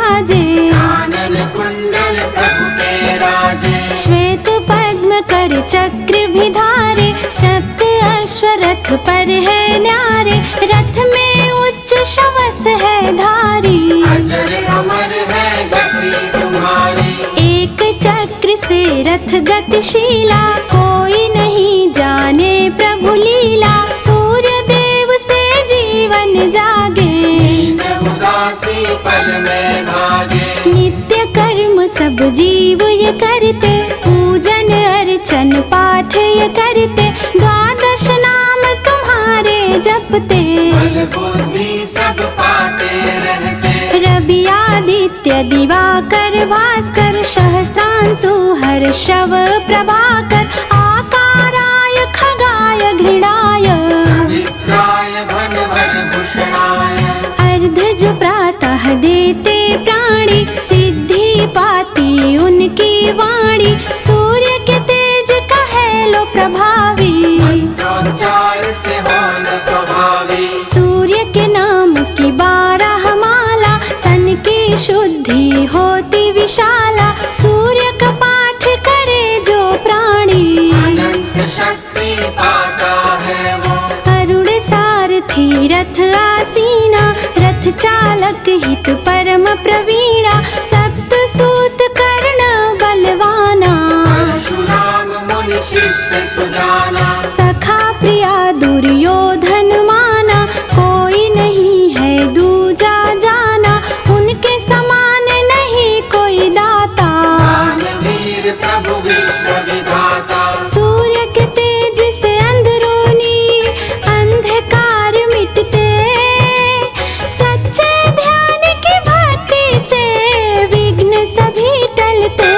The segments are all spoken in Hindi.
विराजे। कानन कुंडल प्रभु के राजे। श्वेत पद्म कर चक्र भी धारे, सप्त अश्व रथ पर है न्यारे। रथ में उच्च शवस है धारी, अजर अमर है गति तुम्हारी। एक चक्र से रथ गतिशीला, कोई नहीं जाने प्रभु लीला। सूर्य देव से जीवन जागे, नींद उदासी पल में भागे। नित्य कर्म सब जीव ये करते, पूजन अर्चन पाठ ये करते। द्वादश नाम तुम्हारे जपते, बल बुद्धि सब पाते रहते। रवि आदित्य दिवाकर भास्कर, सहस्त्रांशु हर्षव प्रभाकर। आकाराय खगाय घृणाय, सवित्राय भनवर भूषणाय। अर्धज प्रातः देते प्राणी, सिद्धि पाती उनकी वाणी। सूर्य के तेज कहे लो प्रभावी, मंत्रोच्चार से हो न स्वभावी। सूर्य के नाम की 12 माला, तन की शुद्धि होती विशाला। सूर्य का पाठ करे जो प्राणी, अनंत शक्ति पाता है वो। अरुण सारथी रथ आसीना, रथ चालक हित परम प्रवीणा। सप्त सूत कर्ण बलवाना, परशुराम मुनि शिष्य सुजाना। सखा प्रिया दुर्योधन माना, कोई नहीं है दूजा जाना। उनके समान नहीं कोई दाता, दानवीर प्रभु विश्व विधाता। सूर्य के तेज से अंदरूनी अंधकार मिटते, सच्चे ध्यान की भक्ति से विघ्न सभी टलते।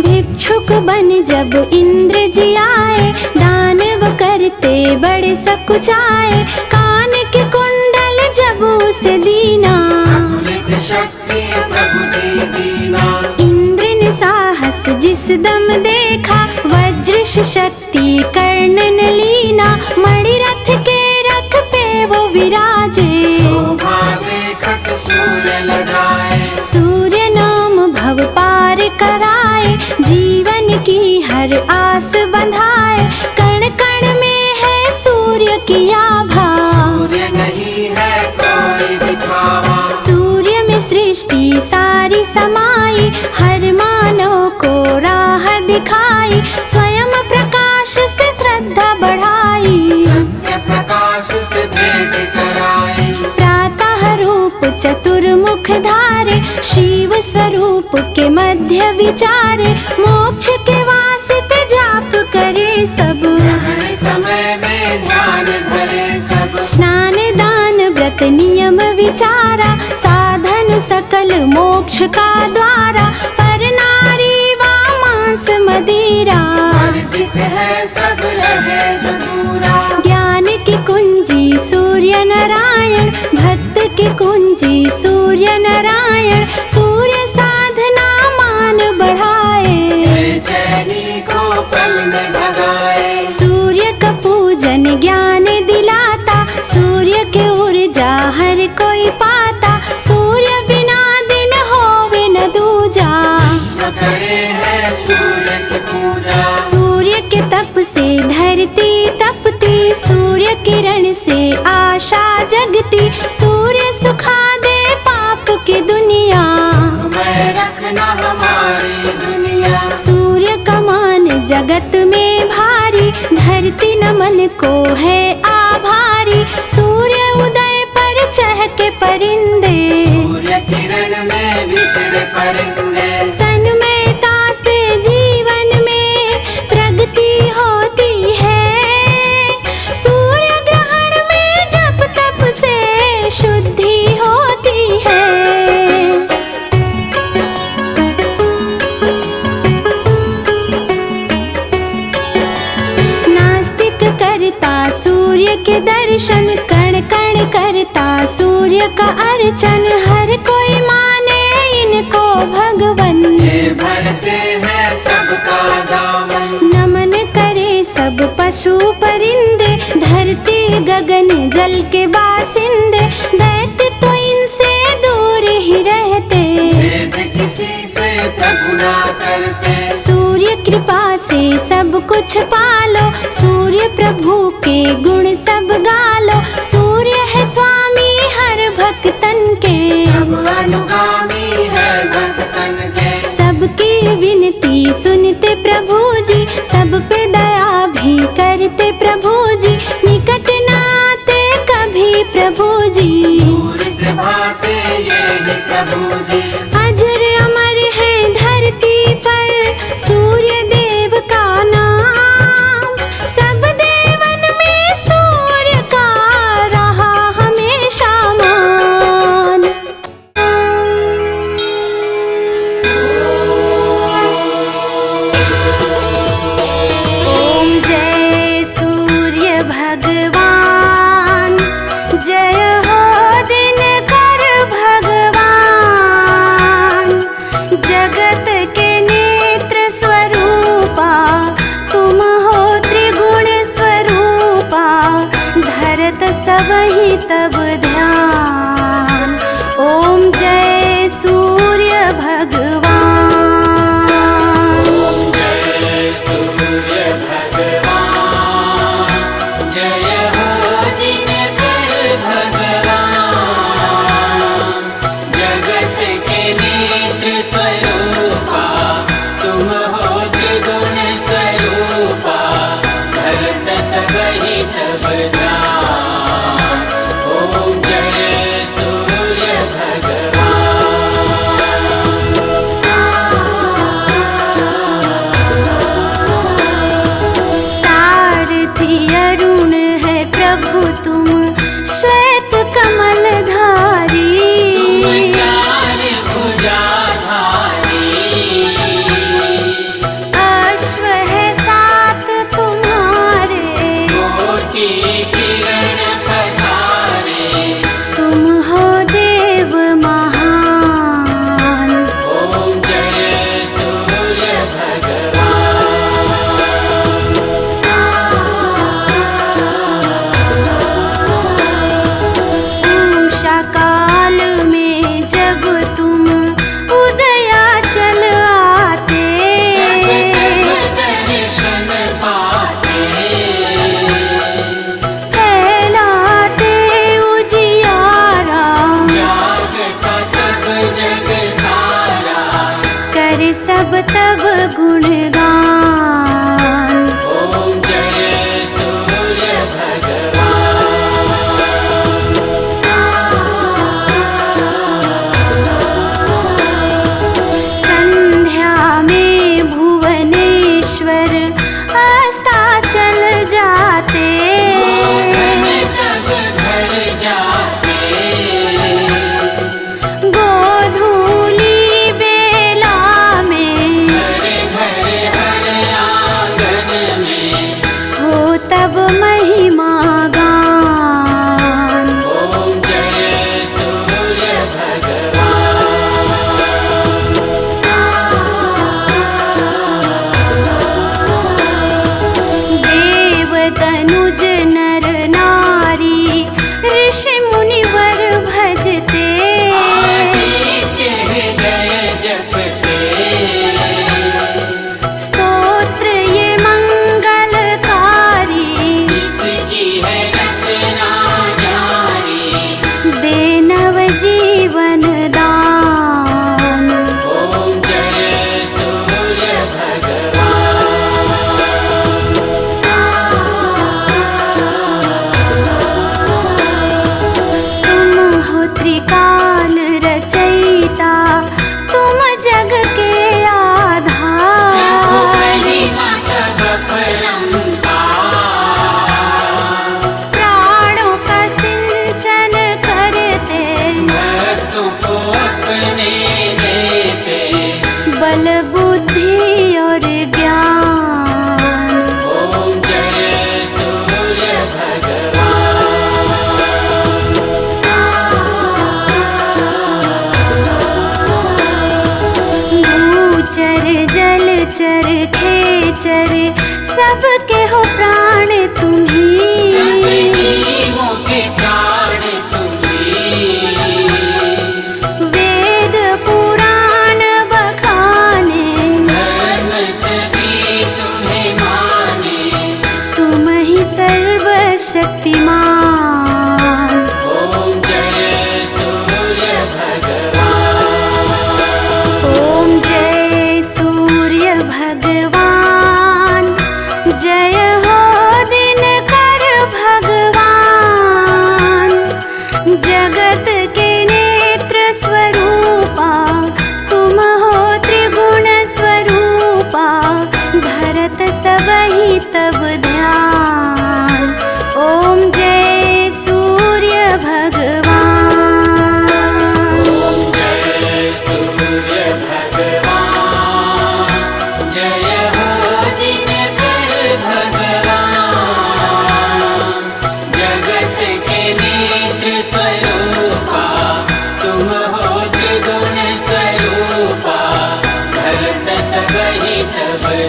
भिक्षुक बन जब इंद्र जी आए, दानव करते बड़े सकुचाए। कान के कुंडल जब उसे दीना, अतुलित शक्ति प्रभु जी दीना। इंद्र ने साहस जिस दम देखा, वज्र शक्ति कर्ण ने लीना। मणि रथ के रथ पे वो विराजे, शोभा देखत सूर्य लजाए। सूर्य नाम भव पार कराए, जीवन की हर आस बंधाए। कण कण में है सूर्य की आभा, सूर्य नहीं है कोई दिखावा। सूर्य में सृष्टि सारी समाई, हर मानव को राह दिखाई। स्वयं प्रकाश से श्रद्धा बढ़ाई, सत्य प्रकाश से भेंट कराई। प्रातः रूप चतुर्मुख धारे, शिव स्वरूप के मध्य विचारे। मोक्ष के वास्ते जाप करे सब, ग्रहण समय में ध्यान धरे सब। स्नान दान व्रत नियम विचारा, साधन सकल मोक्ष का द्वारा। पर नारी वा मांस मदिरा, वर्जित है सब रहे जो दूरा। ज्ञान की कुंजी सूर्य नारायण, भक्त की कुंजी सूर्य नारायण। सूर्य साधना मान बढ़ाए, बेचैनी को पल में भगाए। सूर्य का पूजन ज्ञान दिलाता, सूर्य के ऊर्जा हर कोई पाता। सूर्य बिना दिन होवे न दूजा, विश्व करे है सूर्य की पूजा। सूर्य के तप से धरती तपती, सूर्य किरण से आशा जगती। सूर्य सुखा दे पाप की दुनिया, सुखमय रखना हमारी दुनिया। सूर्य का मान जगत में भारी, धरती नमन को है आभारी। सूर्य उदय पर चहके परिंदे, सूर्य किरण में विचरे परिंदे। तन्मयता से जीवन में प्रगति होती है। सूर्य ग्रहण में जप तप से शुद्धि होती है। नास्तिक करता सूर्य के दर्शन, कण कण करता सूर्य का अर्चन। हर कोई माने इनको पूजा करते। सूर्य कृपा से सब कुछ पालो, सूर्य प्रभु के गुण सब गालो। सूर्य है स्वामी हर भक्तन के, सब अनुगामी है भक्तन के। सबकी विनती सुनते प्रभु जी, सब पे दया भी करते प्रभु जी। निकट न आते कभी प्रभु जी, दूर से भाते ये ही प्रभु जी। अजर अमर है धरती पर सूर्य देव का नाम। सब देवन में सूर्य का रहा हमेशा मान। ओम जय सूर्य भगवान, जय हो दिनकर भगवान। जगत के नेत्र स्वरूपा तुम हो, त्रिगुण स्वरूपा धरत सबहि तब ध्यान। ओम जय सूर्य भगवान। जय सूर्य भगवान, जय हो दिनकर भगवान। जगत के नेत्र स्वरूपा तुम हो, त्रिगुण स्वरूपा धरत सबहि तब ध्यान। ओम जय सूर्य भगवान। सारथी अरुण है प्रभु तुम, श्वेत कमल धारी। तुम चार भुजाधारी, अश्व है सात तुम्हारे, कोटि किरण पसारे। तुम हो देव महान। ओम जय सूर्य भगवान। उषा काल में जब तुम उदयाचल आते, सब तब दर्शन पाते। फैलाते उजियारा, जागता तब जग सारा। कर सब तब गुणगान। ओम जय सूर्य भगवान। संध्या में भुवनेश्वर अस्ताचल जाते, गोधन तब घर जाते। गोधूली बेला में घर घर हर आंगन में हो तब महिमा गान। ओम जय सूर्य भगवान। देव तनुज नर नारी ऋषि मुनिवर भजते, आदित्य हृदय जपते। स्तोत्र ये मंगलकारी। इसकी है रचना न्यारी। दे नव जीवन दान। ओम जय सूर्य भगवान। तुम हो त्रिकाल रचयिता, तुम जग के आधार। प्रभु महिमा तब परंपार। प्राणों का सिंचन करते, भक्तों को अपने देते। बल बुद्धि और ज्ञान। ओम जय सूर्य भगवान। भूचर जलचर खेचर सबके हो प्राण तुम्ही। सब जीवों के प्राण तुम्ही। वेद पुराण बखाने,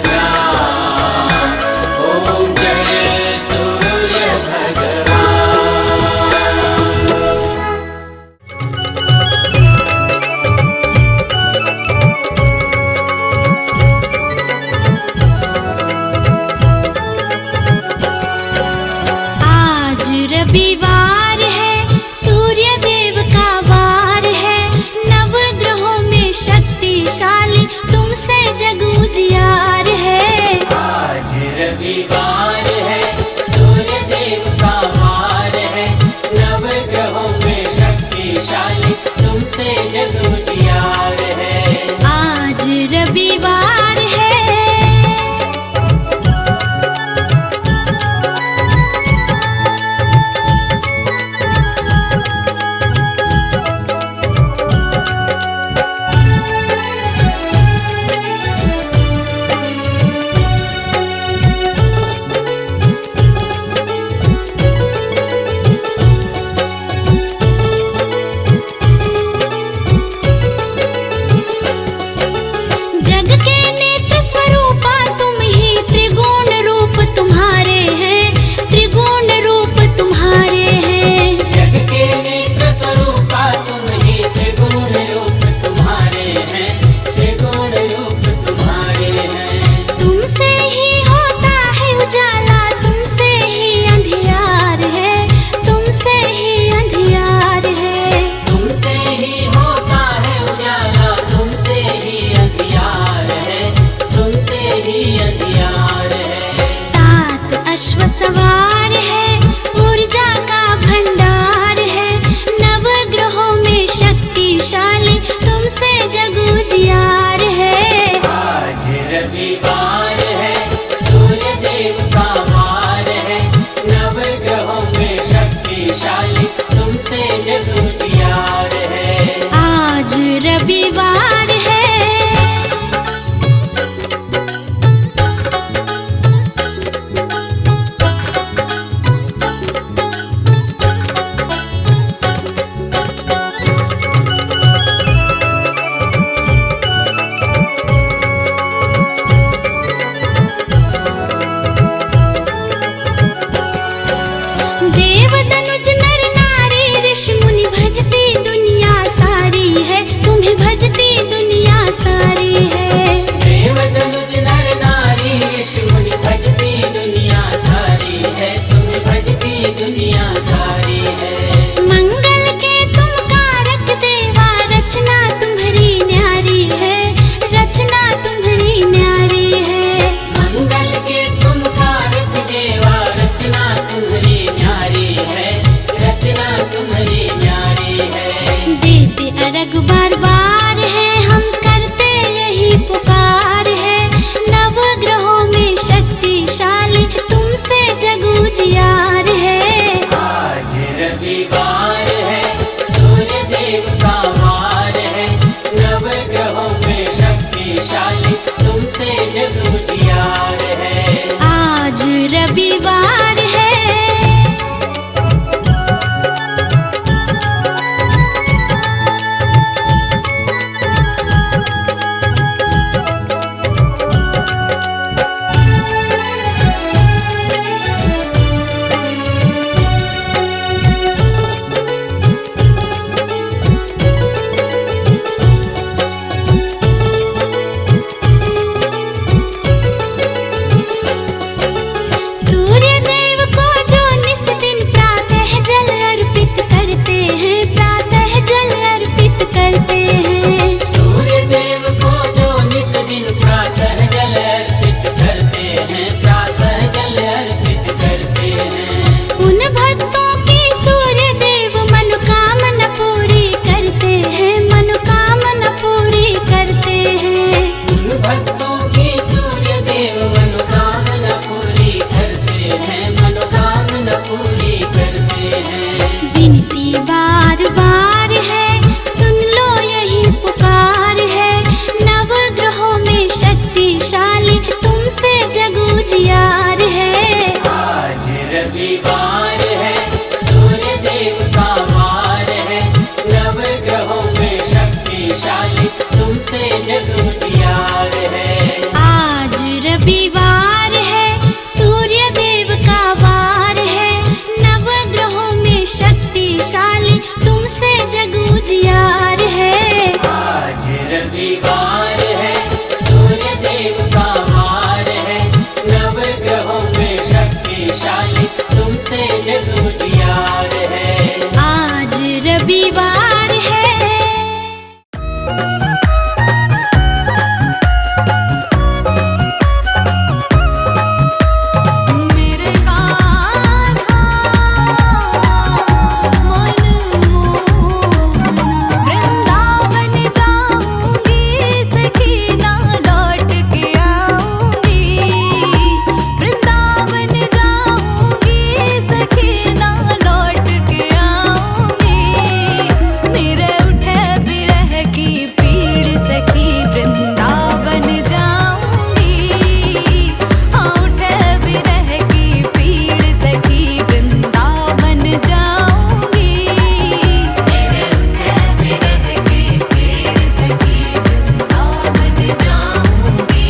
जान। ओम जय सूर्य भगवान। आज रविवार है, सूर्य देव का वार है, नवग्रहों में शक्तिशाली तुमसे जग उजियार है। आज रविवार है, सूर्य देव का वार है, नवग्रहों में शक्तिशाली तुमसे जग उजियार है। आज रविवार है, रविवार है। मेरे कान्हा मन मोहना, वृंदावन जाऊंगी सखी ना लौट के आऊंगी। वृंदावन जाऊंगी सखी ना लौट के आऊंगी। मेरे उठे बिरह की पीड़ सखी वृंदावन जाऊंगी। हाँ उठे बिरह की पीड़ सखी वृंदावन जाऊंगी। मेरे उठे बिरह की पीड़ सखी वृंदावन जाऊंगी।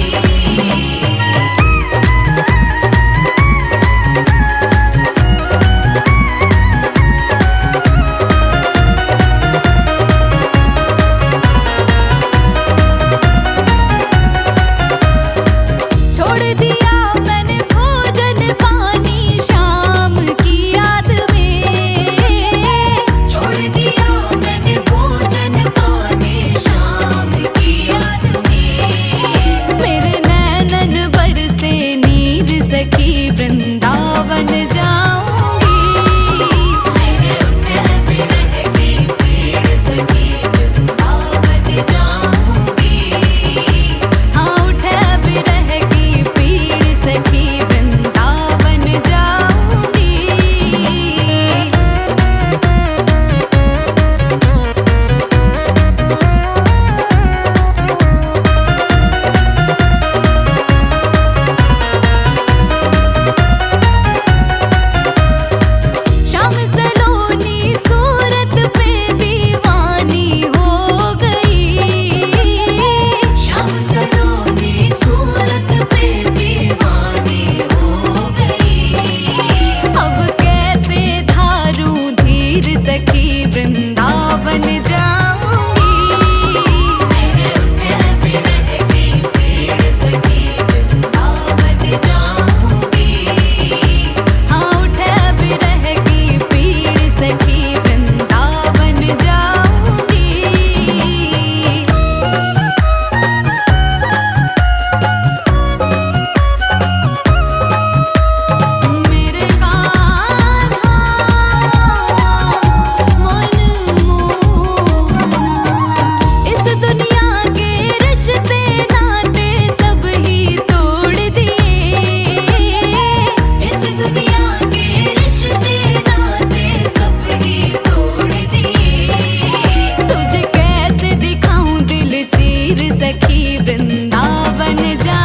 छोड़ दिया मैंने भोजन पानी शाम की याद में। छोड़ दिया मैंने भोजन पानी शाम की याद में। मेरे नैनन बरसे नीर सखी वृंदावन जाऊंगी। मेरे उठे बिरह की पीड़ सखी वृंदावन जाऊंगी। हाँ उठे बिरह की पीड़ सखी वृंदावन जाऊंगी। शाम सलोनी सूरत पे दीवानी हो गई। शाम सलोनी सूरत पे दीवानी हो गई। अब कैसे धारूं धीर सखी वृंदावन जाऊंगी। मेरे उठे बिरह की पीड़ सखी वृंदावन जाऊंगी। हाँ उठे बिरह की पीड़ सखी वृंदावन जाऊंगी। मेरे कान्हा मन मोहना, इस दुनिया के रिश्ते नाते सब ही तोड़ दिए। इस दुनिया के रिश्ते नाते सब ही तोड़ दिए। तुझे कैसे दिखाऊं दिल चीर सखी वृंदावन जा